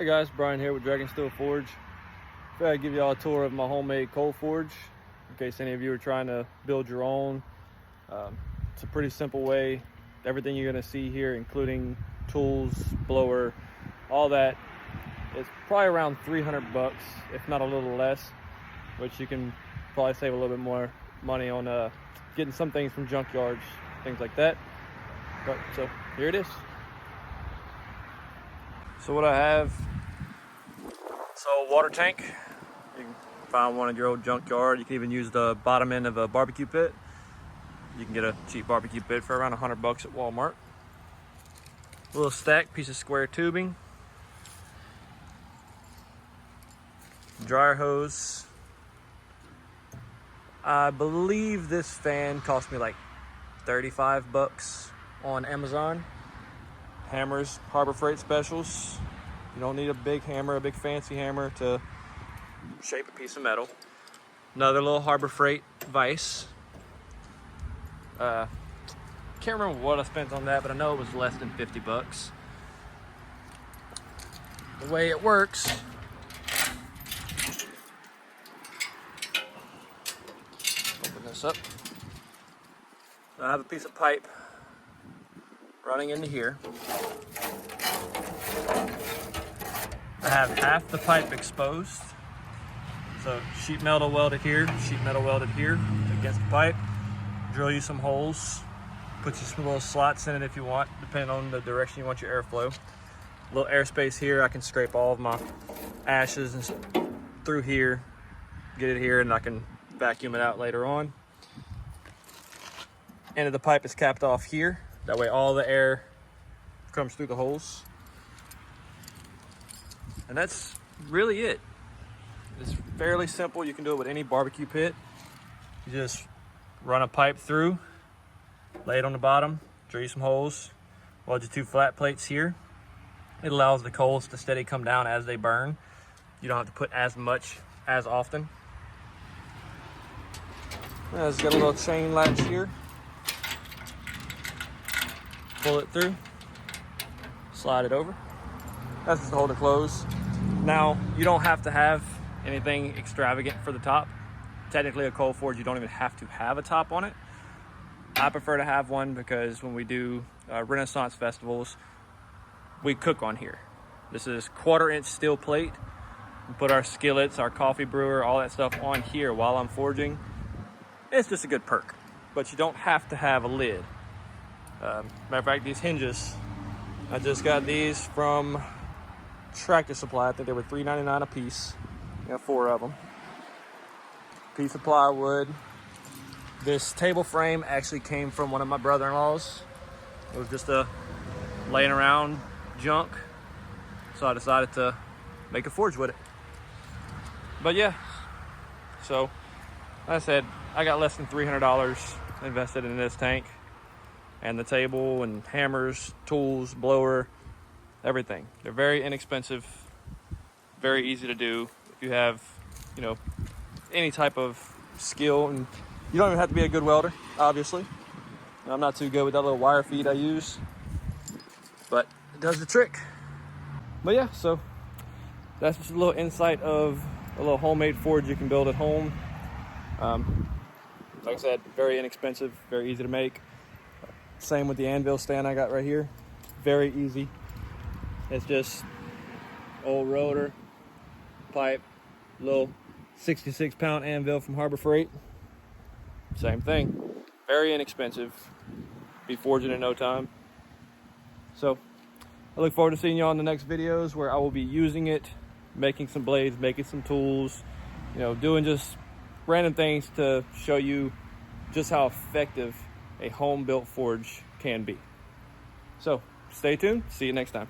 Hi guys, Brian here with Dragon Steel Forge. Figured I'd give you all a tour of my homemade coal forge in case any of you are trying to build your own. It's a pretty simple way. Everything you're going to see here, including tools, blower, all that, is probably around 300 bucks, if not a little less, which you can probably save a little bit more money on getting some things from junkyards, things like that. But so here it is. So what I have, water tank. You can find one in your old junkyard. You can even use the bottom end of a barbecue pit. You can get a cheap barbecue pit for around 100 bucks at Walmart. A little stack piece of square tubing. Dryer hose. I believe this fan cost me like 35 bucks on Amazon. Hammers, Harbor Freight specials. You don't need a big hammer, a big fancy hammer to shape a piece of metal. Another little Harbor Freight vise. Can't remember what I spent on that, but I know it was less than 50 bucks. The way it works, open this up. I have a piece of pipe running into here. I have half the pipe exposed. So sheet metal welded here, sheet metal welded here against the pipe. Drill you some holes, put you some little slots in it if you want, depending on the direction you want your airflow. A little airspace here, I can scrape all of my ashes and through here, get it here, and I can vacuum it out later on. End of the pipe is capped off here. That way all the air comes through the holes. And that's really it. It's fairly simple. You can do it with any barbecue pit. You just run a pipe through, lay it on the bottom, drill some holes, weld your two flat plates here. It allows the coals to steady come down as they burn. You don't have to put as much as often. It's got a little chain latch here. Pull it through, slide it over. That's just to hold it closed. Now, you don't have to have anything extravagant for the top. Technically, a coal forge, you don't even have to have a top on it. I prefer to have one because when we do Renaissance festivals, we cook on here. This is 1/4-inch steel plate. We put our skillets, our coffee brewer, all that stuff on here while I'm forging. It's just a good perk, but you don't have to have a lid. Matter of fact, these hinges, I just got these from Tractor Supply. I think they were $3.99 a piece. Got 4 of them. Piece of plywood. This table frame actually came from one of my brother-in-laws. It was just a laying around junk, so I decided to make a forge with it. But yeah, so like I said, I got less than $300 invested in this tank and the table and hammers, tools, blower, everything. They're very inexpensive, very easy to do. If you have, any type of skill, and you don't even have to be a good welder, obviously. I'm not too good with that little wire feed I use, but it does the trick. But yeah, so that's just a little insight of a little homemade forge you can build at home. Like I said, very inexpensive, very easy to make. Same with the anvil stand I got right here. Very easy. It's just old rotor, pipe, little 66-pound anvil from Harbor Freight. Same thing. Very inexpensive. Be forging in no time. So I look forward to seeing you on the next videos where I will be using it, making some blades, making some tools, doing just random things to show you just how effective a home-built forge can be. So stay tuned. See you next time.